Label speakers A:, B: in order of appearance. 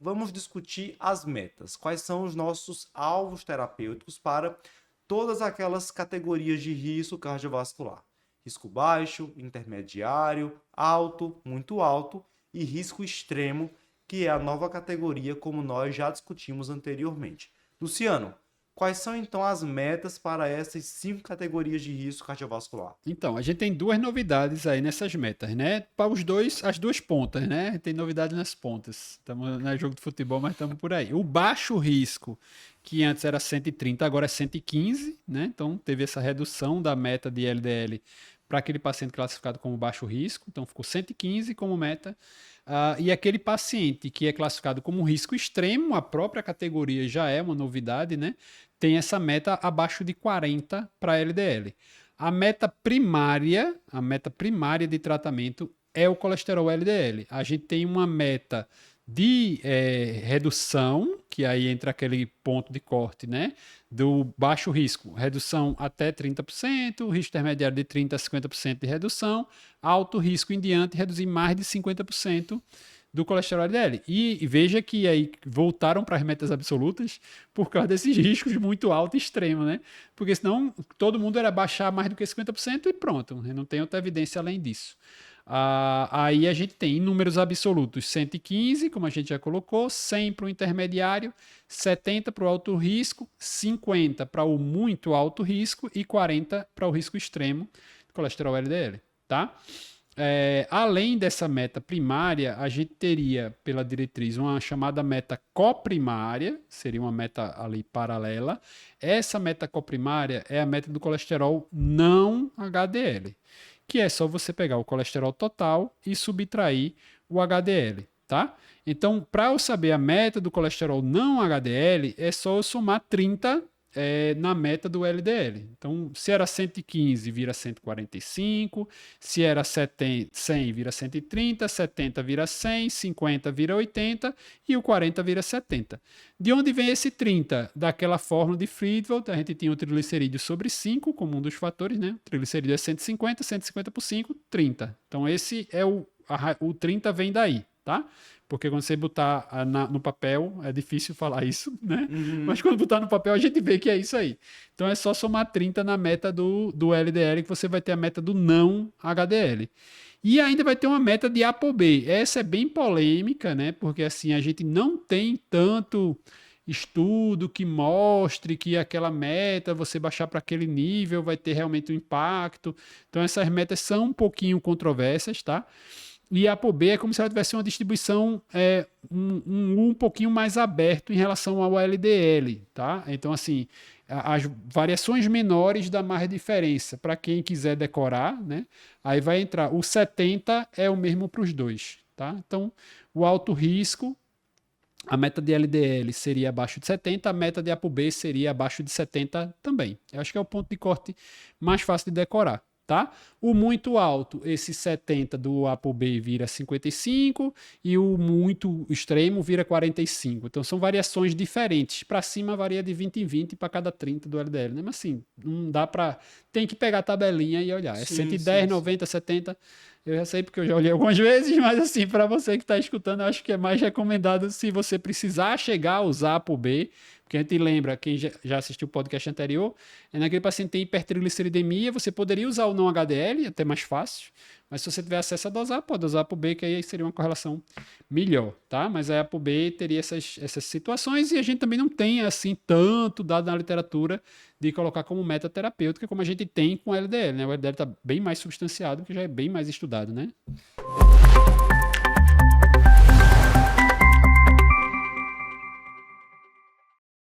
A: vamos discutir as metas. Quais são os nossos alvos terapêuticos para todas aquelas categorias de risco cardiovascular. Risco baixo, intermediário, alto, muito alto e risco extremo, que é a nova categoria como nós já discutimos anteriormente. Luciano, quais são então as metas para essas 5 categorias de risco cardiovascular?
B: Então, a gente tem duas novidades aí nessas metas, né? Para as duas pontas, né? Tem novidade nas pontas. Estamos no jogo de futebol, mas estamos por aí. O baixo risco, que antes era 130, agora é 115, né? Então, teve essa redução da meta de LDL para aquele paciente classificado como baixo risco. Então, ficou 115 como meta. E aquele paciente que é classificado como risco extremo, a própria categoria já é uma novidade, né? Tem essa meta abaixo de 40 para LDL. A meta primária de tratamento é o colesterol LDL. A gente tem uma meta de redução, que aí entra aquele ponto de corte, né? Do baixo risco, redução até 30%, risco intermediário de 30% a 50% de redução, alto risco em diante, reduzir mais de 50% do colesterol LDL. E veja que aí voltaram para as metas absolutas por causa desses riscos muito alto e extremo, né? Porque senão todo mundo era baixar mais do que 50% e pronto, né? Não tem outra evidência além disso. Aí a gente tem em números absolutos 115, como a gente já colocou, 100 para o intermediário, 70 para o alto risco, 50 para o muito alto risco e 40 para o risco extremo do colesterol LDL, tá? Além dessa meta primária, a gente teria pela diretriz uma chamada meta coprimária, seria uma meta ali paralela. Essa meta coprimária é a meta do colesterol não HDL, que é só você pegar o colesterol total e subtrair o HDL, tá? Então, para eu saber a meta do colesterol não HDL, é só eu somar 30 na meta do LDL. Então, se era 115, vira 145, se era 100, vira 130, 70 vira 100, 50 vira 80 e o 40 vira 70. De onde vem esse 30? Daquela fórmula de Friedwald, a gente tinha o triglicerídeo sobre 5 como um dos fatores, né? O triglicerídeo é 150, 150 por 5, 30. Então, esse é o 30 vem daí, tá? Porque quando você botar no papel, é difícil falar isso, né? Mas quando botar no papel, a gente vê que é isso aí. Então é só somar 30 na meta do LDL que você vai ter a meta do não HDL. E ainda vai ter uma meta de ApoB. Essa é bem polêmica, né? Porque assim, a gente não tem tanto estudo que mostre que aquela meta, você baixar para aquele nível, vai ter realmente um impacto. Então essas metas são um pouquinho controversas, tá? E a ApoB é como se ela tivesse uma distribuição um pouquinho mais aberto em relação ao LDL, tá? Então, assim, as variações menores dá mais diferença. Para quem quiser decorar, né? Aí vai entrar. O 70 é o mesmo para os dois, tá? Então, o alto risco, a meta de LDL seria abaixo de 70, a meta de ApoB seria abaixo de 70 também. Eu acho que é o ponto de corte mais fácil de decorar. Tá? O muito alto, esse 70 do ApoB vira 55 e o muito extremo vira 45. Então são variações diferentes. Para cima varia de 20 em 20 para cada 30 do LDL. Né? Mas assim, não dá para. Tem que pegar a tabelinha e olhar. É 110, 90, 70. Eu já sei porque eu já olhei algumas vezes, mas assim, para você que está escutando, eu acho que é mais recomendado se você precisar chegar a usar ApoB. Porque a gente lembra, quem já assistiu o podcast anterior, naquele paciente tem hipertrigliceridemia, você poderia usar o não HDL, até mais fácil, mas se você tiver acesso a dosar, pode usar a ApoB, que aí seria uma correlação melhor, tá? Mas a ApoB teria essas situações e a gente também não tem, assim, tanto dado na literatura de colocar como meta terapêutica como a gente tem com o LDL, né? O LDL está bem mais substanciado, que já é bem mais estudado, né?